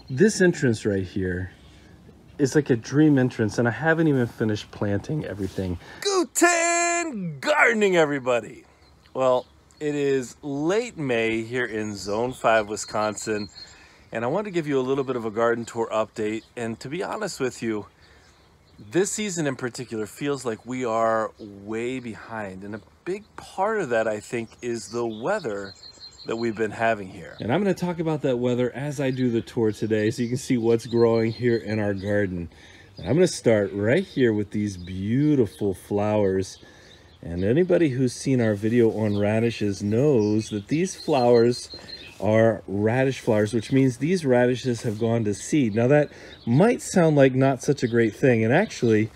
This entrance right here is like a dream entrance, and I haven't even finished planting everything. Guten gardening, everybody. Well, it is late May here in Zone 5, Wisconsin, and I want to give you a little bit of a garden tour update. And to be honest with you, this season in particular feels like we are way behind, and a big part of that, I think, is the weather that we've been having here. And I'm going to talk about that weather as I do the tour today, so you can see what's growing here in our garden. And I'm going to start right here with these beautiful flowers. And anybody who's seen our video on radishes knows that these flowers are radish flowers, which means these radishes have gone to seed. Now that might sound like not such a great thing, and actually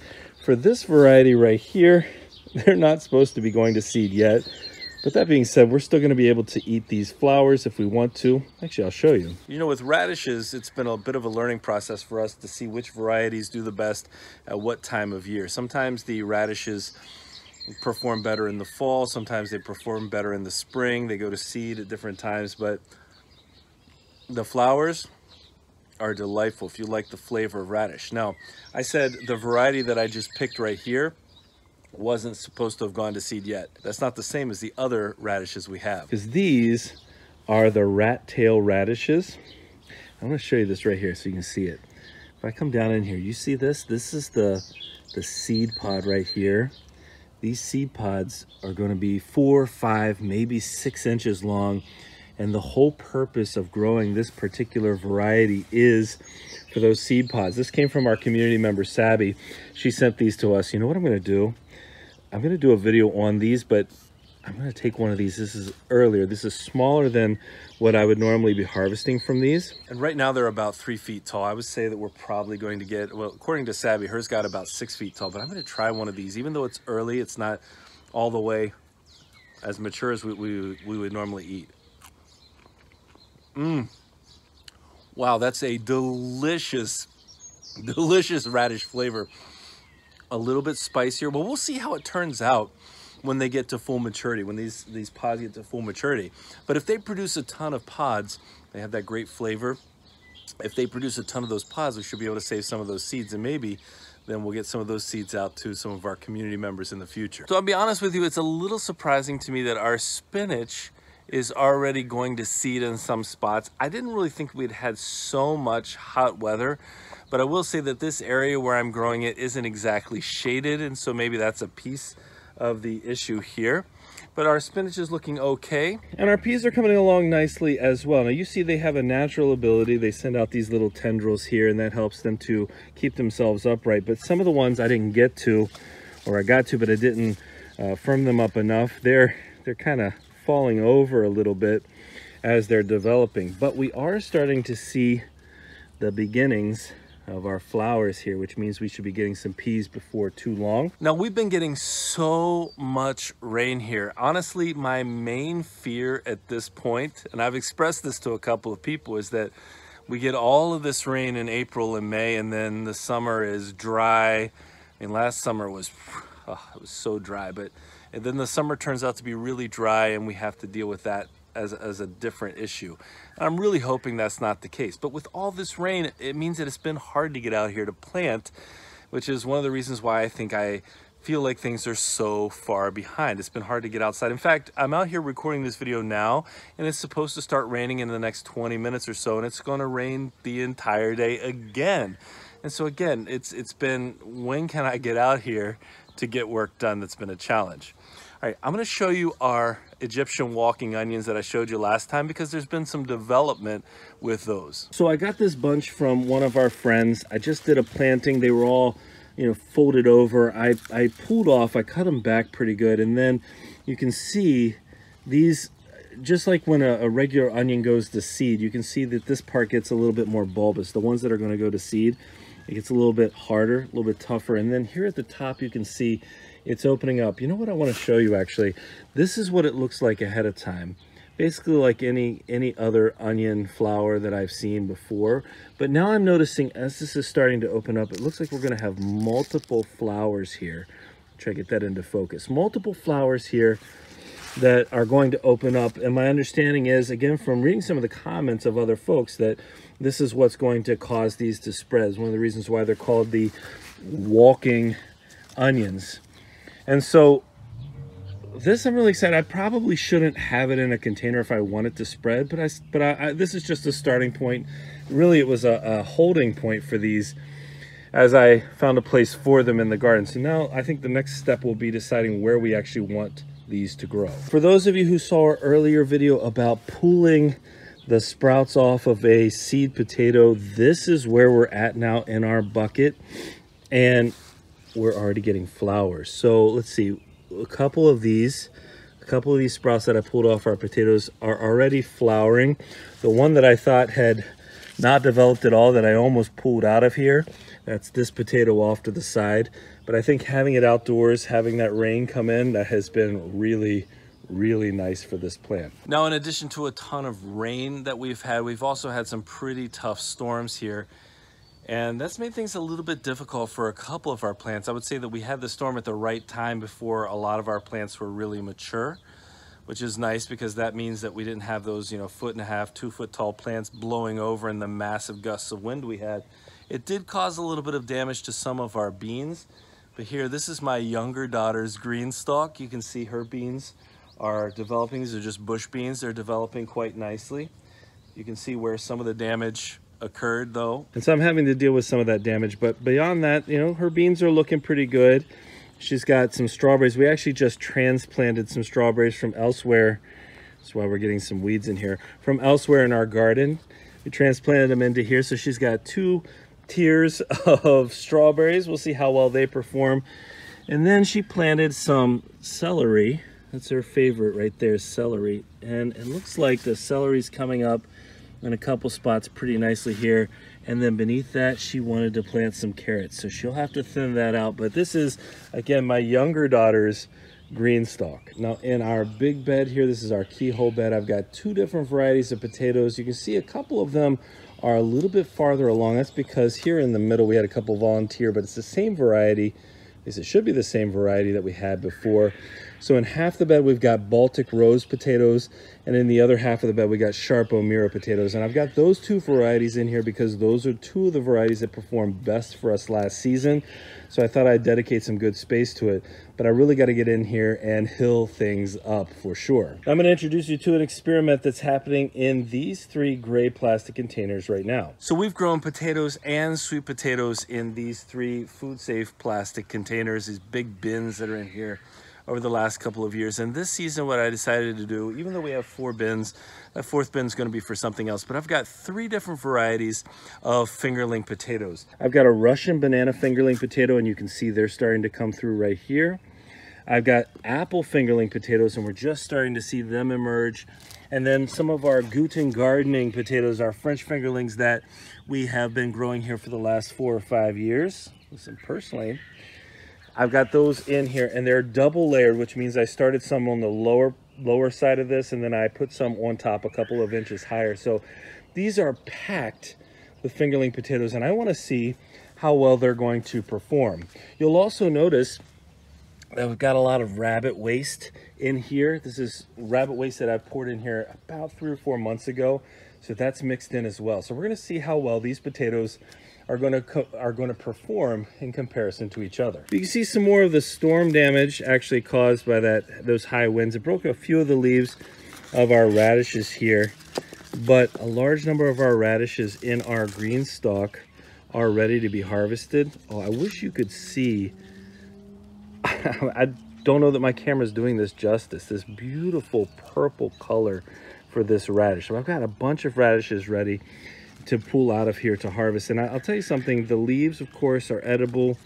for this variety right here, they're not supposed to be going to seed yet. But that being said, we're still going to be able to eat these flowers if we want to. Actually, I'll show you. You know, with radishes, it's been a bit of a learning process for us to see which varieties do the best at what time of year. Sometimes the radishes perform better in the fall. Sometimes they perform better in the spring. They go to seed at different times, but the flowers are delightful if you like the flavor of radish. Now, I said the variety that I just picked right here wasn't supposed to have gone to seed yet. That's not the same as the other radishes we have, because these are the rat tail radishes. I'm going to show you this right here so you can see it. If I come down in here, you see this? This is the seed pod right here. These seed pods are going to be 4, 5, maybe 6 inches long. And the whole purpose of growing this particular variety is for those seed pods. This came from our community member, Sabby. She sent these to us. You know what I'm going to do? I'm going to do a video on these, but I'm going to take one of these. This is earlier. This is smaller than what I would normally be harvesting from these. And right now they're about 3 feet tall. I would say that we're probably going to get, well, according to Sabby, hers got about 6 feet tall, but I'm going to try one of these. Even though it's early, it's not all the way as mature as we would normally eat. Wow, that's a delicious, delicious radish flavor. A little bit spicier, but we'll see how it turns out when they get to full maturity, when these pods get to full maturity. But if they produce a ton of pods, they have that great flavor. If they produce a ton of those pods, we should be able to save some of those seeds, and maybe then we'll get some of those seeds out to some of our community members in the future. So I'll be honest with you, it's a little surprising to me that our spinach is already going to seed in some spots. I didn't really think we'd had so much hot weather, but I will say that this area where I'm growing it isn't exactly shaded, and so maybe that's a piece of the issue here. But our spinach is looking okay. And our peas are coming along nicely as well. Now you see they have a natural ability. They send out these little tendrils here, and that helps them to keep themselves upright. But some of the ones I didn't get to, or I got to, but I didn't firm them up enough. They're kind of falling over a little bit as they're developing. But we are starting to see the beginnings of our flowers here, which means we should be getting some peas before too long. Now, we've been getting so much rain here. Honestly, my main fear at this point, and I've expressed this to a couple of people, is that we get all of this rain in April and May, and then the summer is dry. I mean, last summer was, it was so dry, and then the summer turns out to be really dry, and we have to deal with that as a different issue. And I'm really hoping that's not the case. But with all this rain, it means that it's been hard to get out here to plant, which is one of the reasons why I feel like things are so far behind. It's been hard to get outside. In fact, I'm out here recording this video now, and it's supposed to start raining in the next 20 minutes or so, and it's going to rain the entire day again. And so again, it's been, when can I get out here to get work done? That's been a challenge. All right, I'm going to show you our Egyptian walking onions that I showed you last time, because there's been some development with those. So I got this bunch from one of our friends. I just did a planting. They were all, you know, folded over. I pulled off, I cut them back pretty good. And then you can see these, just like when a regular onion goes to seed, you can see that this part gets a little bit more bulbous. The ones that are going to go to seed, it gets a little bit harder, a little bit tougher. And then here at the top, you can see it's opening up. You know what I want to show you actually? This is what it looks like ahead of time. Basically like any other onion flower that I've seen before. But now I'm noticing as this is starting to open up, it looks like we're going to have multiple flowers here. Try to get that into focus. Multiple flowers here that are going to open up. And my understanding is, again, from reading some of the comments of other folks, that this is what's going to cause these to spread. It's one of the reasons why they're called the walking onions. And so this I'm really excited. I probably shouldn't have it in a container if I want it to spread, but this is just a starting point. Really, it was a holding point for these as I found a place for them in the garden. So now I think the next step will be deciding where we actually want these to grow. For those of you who saw our earlier video about pulling the sprouts off of a seed potato, this is where we're at now in our bucket, and we're already getting flowers. So let's see, a couple of these sprouts that I pulled off our potatoes are already flowering. The one that I thought had not developed at all, that I almost pulled out of here, that's this potato off to the side. But I think having it outdoors, having that rain come in, that has been really nice for this plant. Now, in addition to a ton of rain that we've had, we've also had some pretty tough storms here. And that's made things a little bit difficult for a couple of our plants. I would say that we had the storm at the right time before a lot of our plants were really mature, which is nice because that means that we didn't have those, 1.5 to 2 foot tall plants blowing over in the massive gusts of wind we had. It did cause a little bit of damage to some of our beans, but here, this is my younger daughter's green stalk. You can see her beans are developing. These are just bush beans. They're developing quite nicely. You can see where some of the damage occurred though. And so I'm having to deal with some of that damage, but beyond that, her beans are looking pretty good. She's got some strawberries. We actually just transplanted some strawberries from elsewhere. That's why we're getting some weeds in here. From elsewhere in our garden. We transplanted them into here. So she's got 2 tiers of strawberries. We'll see how well they perform. And then she planted some celery. That's her favorite right there, celery. And it looks like the celery's coming up in a couple spots pretty nicely here. And then beneath that, she wanted to plant some carrots. So she'll have to thin that out. But this is, again, my younger daughter's green stalk. Now in our big bed here, this is our keyhole bed. I've got 2 different varieties of potatoes. You can see a couple of them are a little bit farther along. That's because here in the middle, we had a couple volunteer, but it's the same variety. At least it should be the same variety that we had before. So in half the bed, we've got Baltic Rose potatoes, and in the other half of the bed, we got Sharp O'Meara potatoes. And I've got those 2 varieties in here because those are 2 of the varieties that performed best for us last season. So I thought I'd dedicate some good space to it, but I really got to get in here and hill things up for sure. I'm going to introduce you to an experiment that's happening in these 3 gray plastic containers right now. So we've grown potatoes and sweet potatoes in these 3 food-safe plastic containers, these big bins that are in here, over the last couple of years. And this season, what I decided to do, even though we have 4 bins, that 4th bin is going to be for something else, but I've got 3 different varieties of fingerling potatoes. I've got a Russian banana fingerling potato, and you can see they're starting to come through right here. I've got apple fingerling potatoes, and we're just starting to see them emerge. And then some of our Guten gardening potatoes, our French fingerlings that we have been growing here for the last 4 or 5 years. Listen, personally, I've got those in here, and they're double layered, which means I started some on the lower side of this, and then I put some on top a couple of inches higher. So these are packed with fingerling potatoes, and I want to see how well they're going to perform. You'll also notice that we've got a lot of rabbit waste in here. This is rabbit waste that I poured in here about 3 or 4 months ago, so that's mixed in as well. So we're going to see how well these potatoes are going to perform in comparison to each other. You can see some more of the storm damage actually caused by those high winds. It broke a few of the leaves of our radishes here, but a large number of our radishes in our green stalk are ready to be harvested. Oh, I wish you could see. I don't know that my camera's doing this justice. This beautiful purple color for this radish. So I've got a bunch of radishes ready to pull out of here to harvest. And I'll tell you something, the leaves, of course, are edible.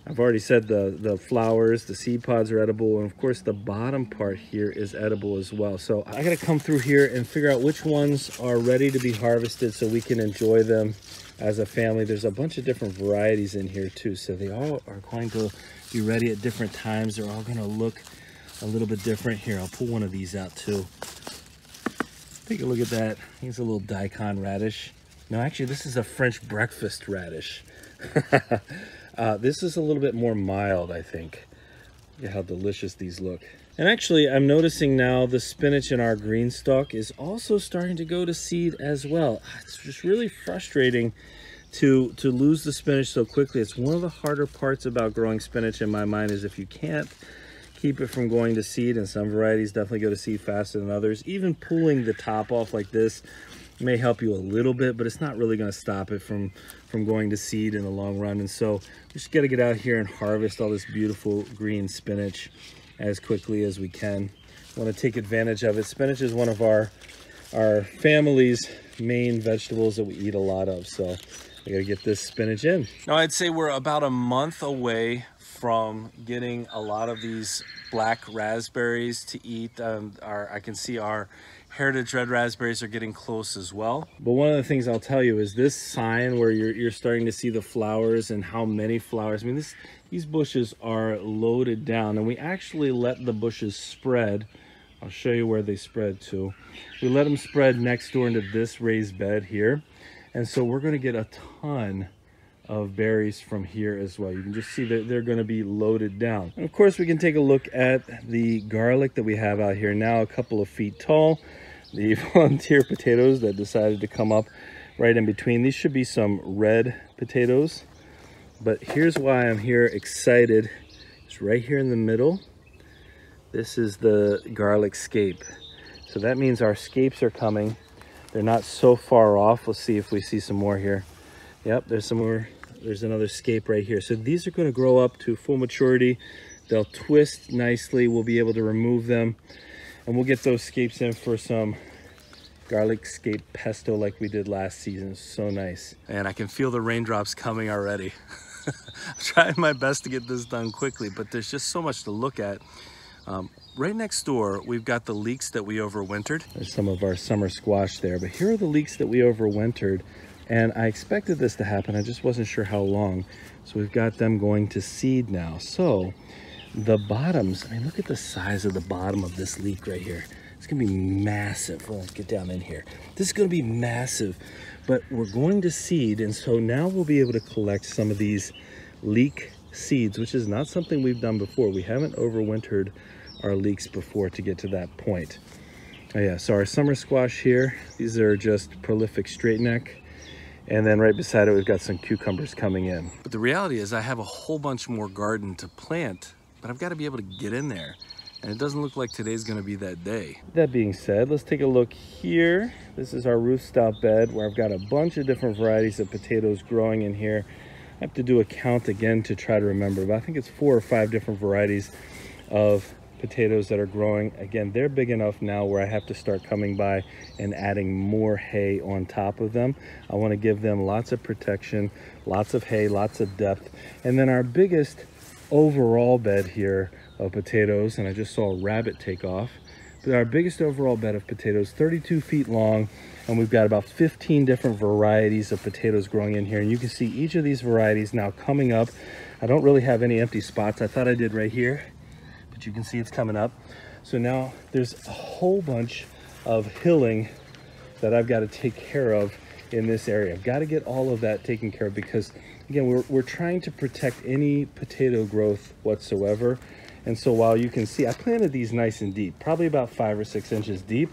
I've already said the flowers, the seed pods are edible, and of course the bottom part here is edible as well. So I gotta come through here and figure out which ones are ready to be harvested so we can enjoy them as a family. There's a bunch of different varieties in here too, so they all are going to be ready at different times. They're all gonna look a little bit different. Here, I'll pull one of these out too. Take a look at that. I think it's a little daikon radish. No, actually, this is a French breakfast radish. This is a little bit more mild, I think. Look at how delicious these look. And actually, I'm noticing now the spinach in our green stalk is also starting to go to seed as well. It's just really frustrating to lose the spinach so quickly. It's one of the harder parts about growing spinach in my mind, is if you can't keep it from going to seed, and some varieties definitely go to seed faster than others. Even pulling the top off like this may help you a little bit, but it's not really going to stop it from going to seed in the long run. And so we just got to get out here and harvest all this beautiful green spinach as quickly as we can. Want to take advantage of it. Spinach is one of our family's main vegetables that we eat a lot of, so I got to get this spinach in. Now I'd say we're about a month away from getting a lot of these black raspberries to eat. I can see our heritage red raspberries are getting close as well. But one of the things I'll tell you is this sign where you're starting to see the flowers and how many flowers. I mean, these bushes are loaded down, and we actually let the bushes spread. I'll show you where they spread to. We let them spread next door into this raised bed here. And so we're going to get a ton of berries from here as well. You can just see that they're going to be loaded down. And of course, we can take a look at the garlic that we have out here now, a couple of feet tall. The volunteer potatoes that decided to come up right in between. These should be some red potatoes. But here's why I'm here excited. It's right here in the middle. This is the garlic scape. So that means our scapes are coming. They're not so far off. Let's see if we see some more here. Yep, there's some more. There's another scape right here. So these are going to grow up to full maturity. They'll twist nicely. We'll be able to remove them, and we'll get those scapes in for some garlic scape pesto like we did last season. It's so nice. And I can feel the raindrops coming already. I'm trying my best to get this done quickly, but there's just so much to look at. Right next door, we've got the leeks that we overwintered. There's some of our summer squash there, but here are the leeks that we overwintered. And I expected this to happen. I just wasn't sure how long. So we've got them going to seed now. So the bottoms, I mean, look at the size of the bottom of this leek right here. It's gonna be massive. Well, let's get down in here. This is gonna be massive, but we're going to seed. And so now we'll be able to collect some of these leek seeds, which is not something we've done before. We haven't overwintered our leeks before to get to that point. Oh yeah, so our summer squash here, these are just prolific straight neck. And then right beside it, we've got some cucumbers coming in. But the reality is I have a whole bunch more garden to plant, but I've got to be able to get in there. And it doesn't look like today's going to be that day. That being said, let's take a look here. This is our roof stop bed where I've got a bunch of different varieties of potatoes growing in here. I have to do a count again to try to remember, but I think it's 4 or 5 different varieties of potatoes that are growing. Again, they're big enough now where I have to start coming by and adding more hay on top of them. I want to give them lots of protection, lots of hay, lots of depth. And then our biggest overall bed here of potatoes, and I just saw a rabbit take off, but our biggest overall bed of potatoes, 32 feet long, and we've got about 15 different varieties of potatoes growing in here. And you can see each of these varieties now coming up. I don't really have any empty spots. I thought I did right here, but you can see it's coming up. So now there's a whole bunch of hilling that I've got to take care of in this area. I've got to get all of that taken care of because, again, we're trying to protect any potato growth whatsoever. And so while you can see, I planted these nice and deep, probably about 5 or 6 inches deep.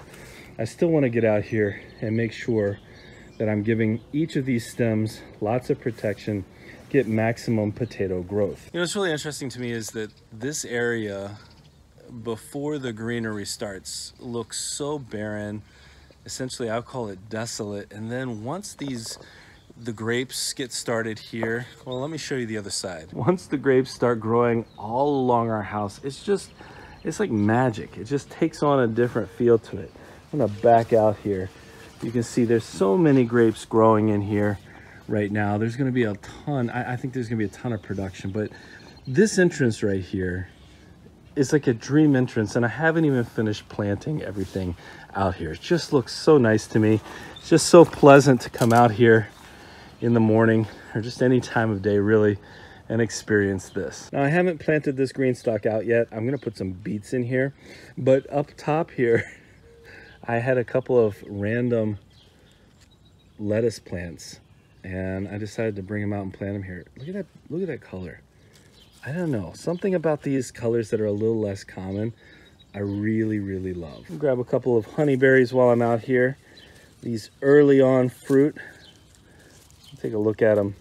I still want to get out here and make sure that I'm giving each of these stems lots of protection, get maximum potato growth. You know, what's really interesting to me is that this area, before the greenery starts, looks so barren. Essentially, I'll call it desolate. And then once the grapes get started here, well, let me show you the other side. Once the grapes start growing all along our house, it's like magic. It just takes on a different feel to it. I'm gonna back out here. You can see there's so many grapes growing in here right now. There's gonna be a ton, I think there's gonna be a ton of production, but this entrance right here is like a dream entrance, and I haven't even finished planting everything out here. It just looks so nice to me. It's just so pleasant to come out here in the morning or just any time of day really and experience this. Now I haven't planted this green stalk out yet. I'm gonna put some beets in here, but up top here I had a couple of random lettuce plants and I decided to bring them out and plant them here. Look at that color. I don't know, something about these colors that are a little less common I really, really love. Grab a couple of honeyberries while I'm out here. These early on fruit. Take a look at them.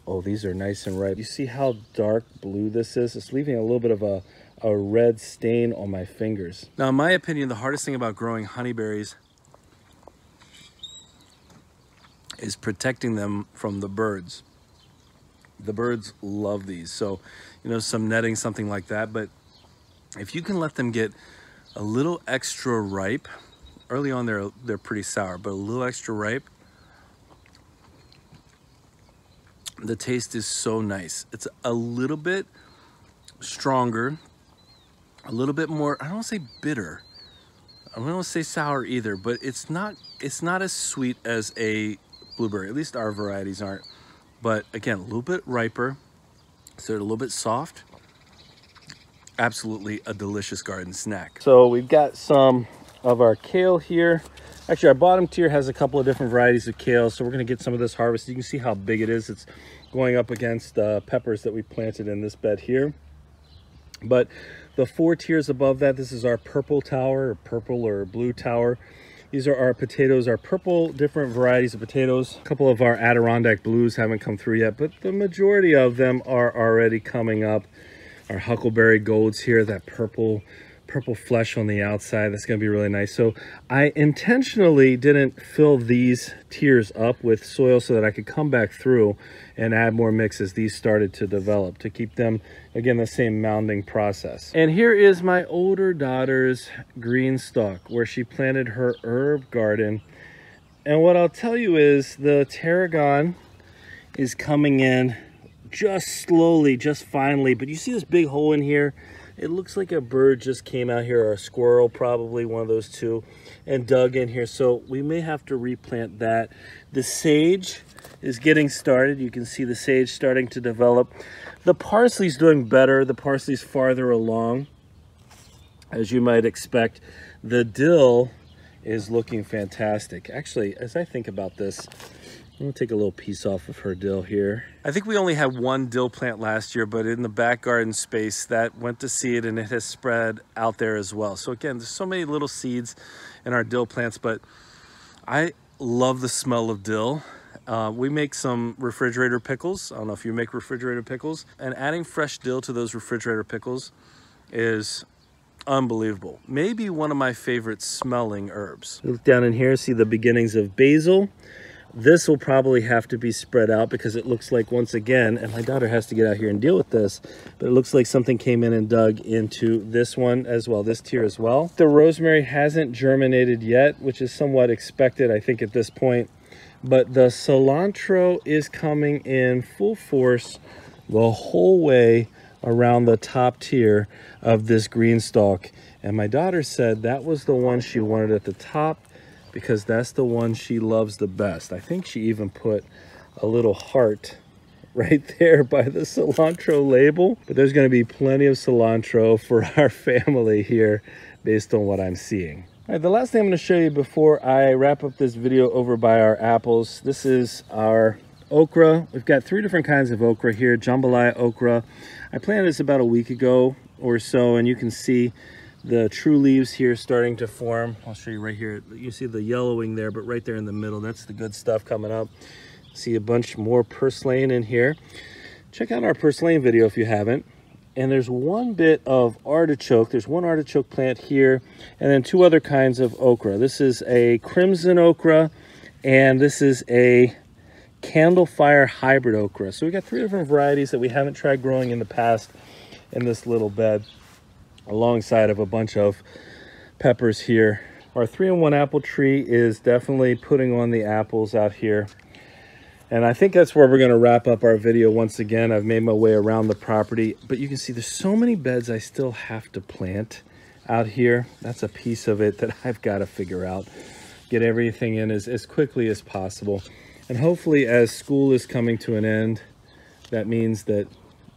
Oh, these are nice and ripe. You see how dark blue this is? It's leaving a little bit of a red stain on my fingers. Now, in my opinion, the hardest thing about growing honeyberries is protecting them from the birds. The birds love these. So, you know, some netting, something like that. But if you can let them get a little extra ripe, early on they're pretty sour, but a little extra ripe, the taste is so nice. It's a little bit stronger, a little bit more, I don't want to say bitter, I don't want to say sour either, but it's not as sweet as a blueberry. At least our varieties aren't. But again, a little bit riper, so they're a little bit soft. Absolutely a delicious garden snack. So we've got some of our kale here. Actually, our bottom tier has a couple of different varieties of kale, so we're going to get some of this harvested. You can see how big it is. It's going up against peppers that we planted in this bed here. But the 4 tiers above that, this is our purple tower, or purple or blue tower. These are our potatoes, our purple, different varieties of potatoes. A couple of our Adirondack blues haven't come through yet, but the majority of them are already coming up. Our huckleberry golds here, that purple flesh on the outside, that's going to be really nice. So I intentionally didn't fill these tiers up with soil so that I could come back through and add more mix as these started to develop, to keep them, again, the same mounding process. And here is my older daughter's green stalk where she planted her herb garden. And what I'll tell you is the tarragon is coming in just slowly, just finally, but you see this big hole in here? It looks like a bird just came out here, or a squirrel, probably one of those two, and dug in here. So we may have to replant that. The sage is getting started. You can see the sage starting to develop. The parsley's doing better. The parsley's farther along, as you might expect. The dill is looking fantastic. Actually, as I think about this, I'm gonna take a little piece off of her dill here. I think we only had one dill plant last year, but in the back garden space that went to seed, and it has spread out there as well. So again, there's so many little seeds in our dill plants, but I love the smell of dill. We make some refrigerator pickles. I don't know if you make refrigerator pickles, and adding fresh dill to those refrigerator pickles is unbelievable. Maybe one of my favorite smelling herbs. Look down in here, see the beginnings of basil. This will probably have to be spread out because it looks like, once again, and my daughter has to get out here and deal with this, but it looks like something came in and dug into this one as well, this tier as well. The rosemary hasn't germinated yet, which is somewhat expected, I think, at this point. But the cilantro is coming in full force the whole way around the top tier of this green stalk. And my daughter said that was the one she wanted at the top, because that's the one she loves the best. I think she even put a little heart right there by the cilantro label. But there's going to be plenty of cilantro for our family here based on what I'm seeing. All right, the last thing I'm going to show you before I wrap up this video over by our apples, this is our okra. We've got 3 different kinds of okra here. Jambalaya okra. I planted this about a week ago or so, and you can see the true leaves here starting to form. I'll show you right here. You see the yellowing there, but right there in the middle, that's the good stuff coming up. See a bunch more purslane in here. Check out our purslane video if you haven't. And there's one bit of artichoke. There's one artichoke plant here, and then 2 other kinds of okra. This is a crimson okra, and this is a candlefire hybrid okra. So we got 3 different varieties that we haven't tried growing in the past in this little bed, alongside of a bunch of peppers here. Our 3-in-1 apple tree is definitely putting on the apples out here. And I think that's where we're going to wrap up our video once again. I've made my way around the property, but you can see there's so many beds I still have to plant out here. That's a piece of it that I've got to figure out. Get everything in as quickly as possible. And hopefully, as school is coming to an end, that means that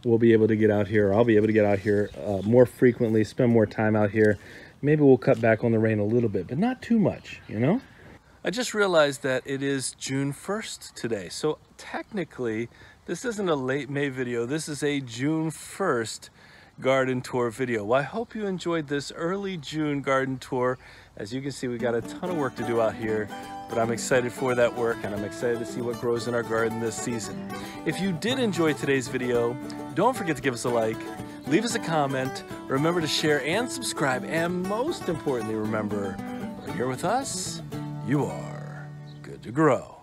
we'll be able to get out here, or I'll be able to get out here more frequently, spend more time out here. Maybe we'll cut back on the rain a little bit, but not too much, you know? I just realized that it is June 1st today. So technically, this isn't a late May video. This is a June 1st garden tour video. Well, I hope you enjoyed this early June garden tour. As you can see, we got a ton of work to do out here, but I'm excited for that work and I'm excited to see what grows in our garden this season. If you did enjoy today's video, don't forget to give us a like, leave us a comment, remember to share and subscribe, and most importantly, remember, when you're with us, you are good to grow.